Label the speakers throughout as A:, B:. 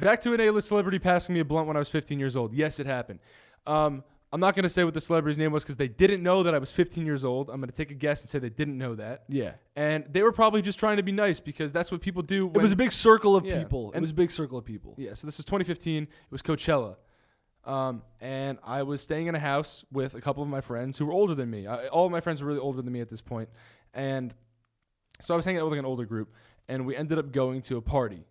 A: Back to an A-list celebrity passing me a blunt when I was 15 years old. Yes, it happened. I'm not going to say what the celebrity's name was because they didn't know that I was 15 years old. I'm going to take a guess and say they didn't know that.
B: Yeah.
A: And they were probably just trying to be nice because that's what people do.
B: It was a big circle of
A: Yeah.
B: people. It
A: And-
B: was a big circle of people.
A: Yeah, so this was 2015. It was Coachella. And I was staying in a house with a couple of my friends who were older than me. All of my friends were really older than me at this point. And so I was hanging out with like an older group, and we ended up going to a party.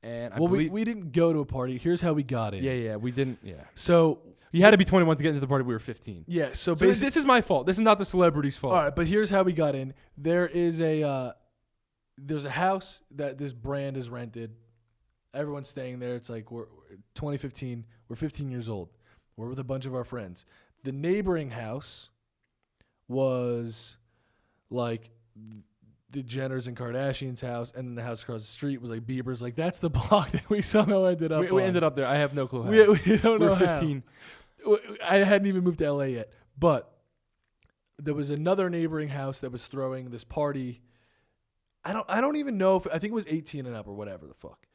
A: And I believe,
B: we didn't go to a party. Here's how we got in.
A: yeah, we didn't. Yeah,
B: So
A: you had to be 21 to get into the party. We were 15.
B: yeah. So
A: So
B: basically,
A: this is my fault. This is not the celebrity's fault.
B: all right. But here's how we got in. There is there's a house that this brand is rented. Everyone's staying there. It's like we're 2015. We're 15 years old. We're with a bunch of our friends. The neighboring house was like the Jenners and Kardashians' house, and then the house across the street was like Bieber's. Like that's the block that we somehow ended up.
A: We
B: on.
A: ended up there. I have no clue how.
B: We don't
A: We
B: know
A: were
B: how.
A: 15.
B: I hadn't even moved to LA yet, but there was another neighboring house that was throwing this party. I don't even know if I think it was 18 and up or whatever the fuck,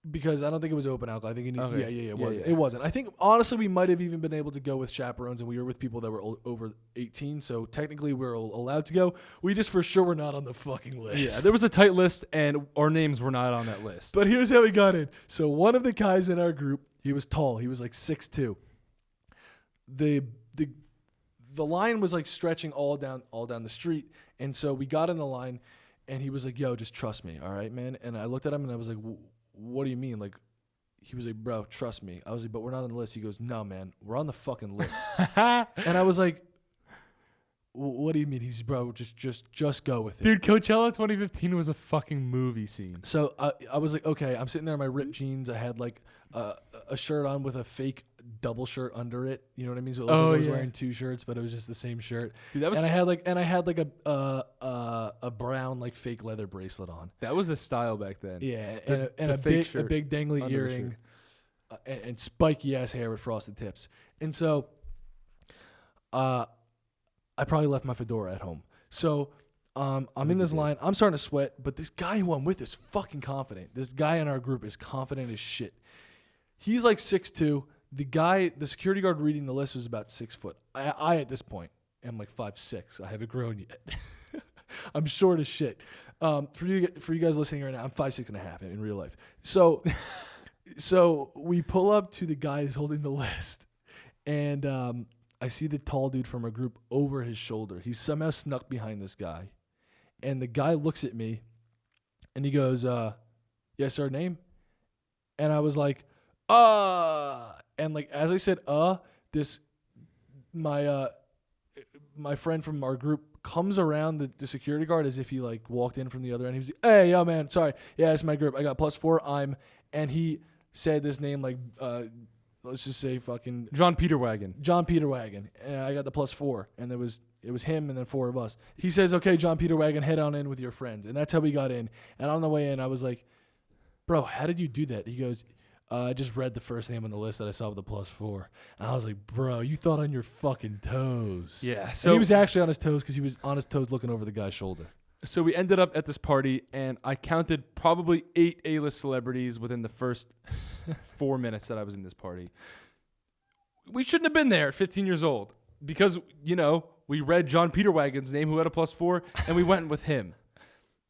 B: because I don't think it was open alcohol. I think it
A: Okay.
B: it
A: Yeah,
B: wasn't.
A: yeah.
B: It wasn't. I think honestly we might have even been able to go with chaperones, and we were with people that were over 18, so technically we were allowed to go. We just for sure were not on the fucking list.
A: Yeah, there was a tight list, and our names were not on that list.
B: But here's how we got in. So one of the guys in our group, he was tall. He was like 6'2". The line was like stretching all down the street, and so we got in the line, and he was like, "Yo, just trust me, all right, man." And I looked at him and I was like, "What do you mean?" Like, he was like, "Bro, trust me." I was like, "But we're not on the list." He goes, "No, man, we're on the fucking list." And I was like, "What do you mean?" He's, "Bro, just go with it."
A: Dude, Coachella 2015 was a fucking movie scene.
B: So I was like, okay, I'm sitting there in my ripped jeans. I had like a shirt on with a fake double shirt under it. You know what I mean? So it looked like I was wearing two shirts, but it was just the same shirt.
A: Dude, that was
B: and I had like a brown like fake leather bracelet on.
A: that was the style back then.
B: Yeah,
A: The-
B: and
A: the
B: a
A: fake
B: big
A: shirt
B: dangly
A: under the
B: earring, and spiky ass hair with frosted tips. And so, I probably left my fedora at home. So, I'm in this line. I'm starting to sweat, but this guy who I'm with is fucking confident. This guy in our group is confident as shit. He's like 6'2". The security guard reading the list was about 6 foot. I at this point am like 5'6". I haven't grown yet. I'm short as shit. For you guys listening right now, I'm 5'6.5" in real life. So we pull up to the guy who's holding the list, and I see the tall dude from our group over his shoulder. He's somehow snuck behind this guy, and the guy looks at me, and he goes, "Yes, sir, name?" And I was like, and like as I said, my friend from our group comes around the security guard as if he like walked in from the other end. He was like, "Hey, yo, man, sorry, yeah, it's my group. I got +4. And he said this name like, let's just say fucking
A: John Peterwagon.
B: John Peterwagon, and I got the +4, and it was him and then 4 of us. He says, "Okay, John Peterwagon, head on in with your friends," and that's how we got in. And on the way in, I was like, "Bro, how did you do that?" He goes, "I just read the first name on the list that I saw with the +4," and I was like, "Bro, you thought on your fucking toes."
A: Yeah.
B: So
A: So
B: he was actually on his toes because he was on his toes looking over the guy's shoulder.
A: So we ended up at this party, and I counted probably 8 A-list celebrities within the first 4 minutes that I was in this party. We shouldn't have been there at 15 years old because, we read John Peterwagon's name, who had a +4, and we went with him,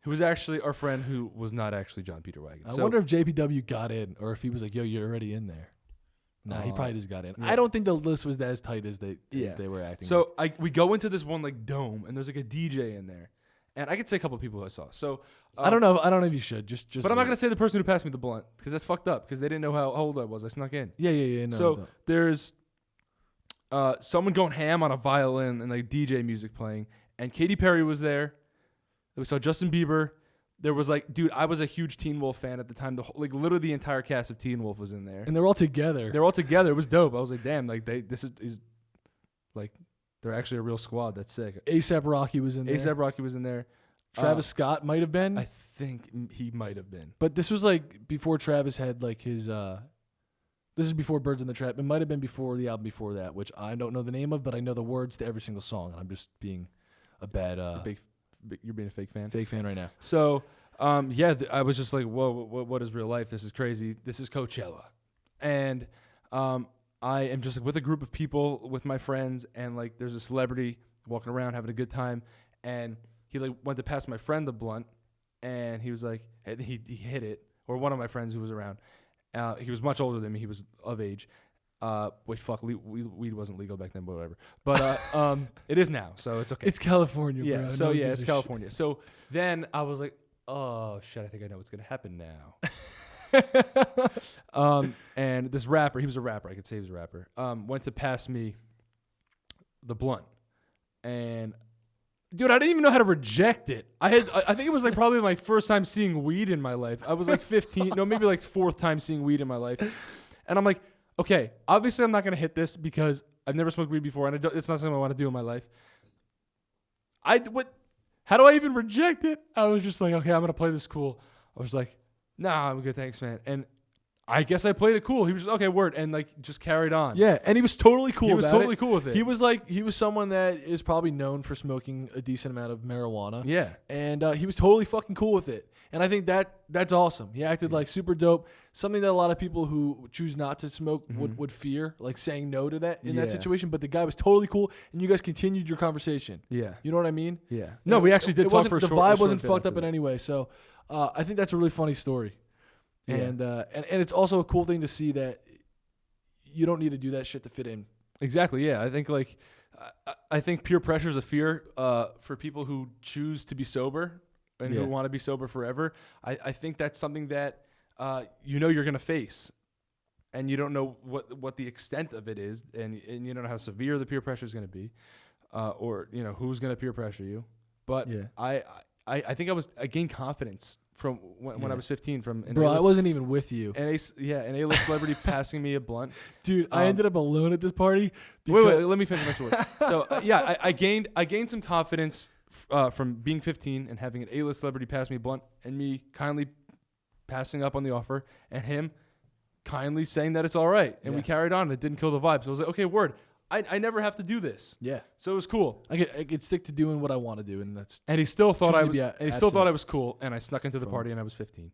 A: who was actually our friend who was not actually John Peterwagon.
B: I wonder if JPW got in or if he was like, "Yo, you're already in there." Nah, he probably just got in.
A: yeah.
B: I don't think the list was as tight as they were acting.
A: So we go into this one like dome, and there's like a DJ in there, and I could say a couple of people who I saw. So
B: I don't know. I don't know if you should. Just.
A: but I'm not gonna say the person who passed me the blunt because that's fucked up because they didn't know how old I was. I snuck in.
B: Yeah. No,
A: So
B: don't.
A: there's someone going ham on a violin and like DJ music playing, and Katy Perry was there. We saw Justin Bieber. There was like, dude, I was a huge Teen Wolf fan at the time. Literally the entire cast of Teen Wolf was in there.
B: And they're all together.
A: They're all together. It was dope. I was like, damn, like this is like they're actually a real squad. That's sick.
B: A$AP Rocky was in there.
A: A$AP Rocky was in there.
B: Travis Scott might have been.
A: I think he might have been.
B: But this was like before Travis had like his this is before Birds in the Trap. It might have been before the album before that, which I don't know the name of, but I know the words to every single song. And I'm just being a bad
A: You're being a fake fan.
B: fake fan right now.
A: So I was just like, whoa, what is real life? This is crazy. This is Coachella. And I am just like with a group of people, with my friends, and like there's a celebrity walking around having a good time, and he like went to pass my friend the blunt, and he was like, he hit it, or one of my friends who was around. He was much older than me. He was of age. Weed wasn't legal back then, but whatever. But it is now, so it's okay.
B: It's California,
A: Yeah,
B: bro.
A: so
B: No one
A: yeah,
B: gives
A: it's
B: a
A: California. So then I was like, oh shit, I think I know what's gonna happen now. And this rapper, he was a rapper. I could say he was a rapper. Went to pass me the blunt, and dude, I didn't even know how to reject it. I think it was like probably my first time seeing weed in my life. I was like 15, no, maybe like fourth time seeing weed in my life, and I'm like, okay, obviously I'm not gonna hit this because I've never smoked weed before, and it's not something I want to do in my life. How do I even reject it? I was just like, okay, I'm gonna play this cool. I was like, nah, I'm good, thanks, man. And I guess I played it cool. He was just, okay, word, and like just carried on.
B: Yeah, and he was totally cool.
A: He was
B: about
A: totally
B: it.
A: cool with it.
B: He was someone that is probably known for smoking a decent amount of marijuana.
A: Yeah.
B: And he was totally fucking cool with it. And I think that's awesome. He acted like super dope. Something that a lot of people who choose not to smoke would fear, like saying no to that in that
A: Yeah.
B: situation. But the guy was totally cool, and you guys continued your conversation.
A: Yeah.
B: You know what I mean?
A: Yeah. No, we actually did
B: It
A: talk
B: wasn't-
A: for a
B: the
A: short
B: vibe
A: a short
B: wasn't
A: bit
B: fucked up
A: after
B: in
A: that.
B: any way. So I think that's a really funny story.
A: Yeah.
B: And it's also a cool thing to see that you don't need to do that shit to fit in.
A: Exactly. Yeah. I think like I think peer pressure is a fear for people who choose to be sober and
B: Yeah.
A: who want to be sober forever. I think that's something that you're gonna face, and you don't know what the extent of it is, and you don't know how severe the peer pressure is gonna be, or who's gonna peer pressure you. But
B: Yeah.
A: I think I gained confidence from when I was 15 from an
B: Bro, I
A: A-list-
B: wasn't even with you.
A: an A-list celebrity passing me a blunt.
B: Dude, I ended up alone at this party.
A: Wait, let me finish my story. So I gained some confidence from being 15 and having an A-list celebrity pass me a blunt, and me kindly passing up on the offer, and him kindly saying that it's all right, and we
B: Yeah.
A: carried on. It didn't kill the vibe. So I was like, okay, word. I never have to do this.
B: Yeah.
A: So it was cool.
B: I could stick to doing what I want to do, and that's
A: And he still thought
B: Choose to be
A: I was
B: absent.
A: cool, and I snuck into the party, and I was 15.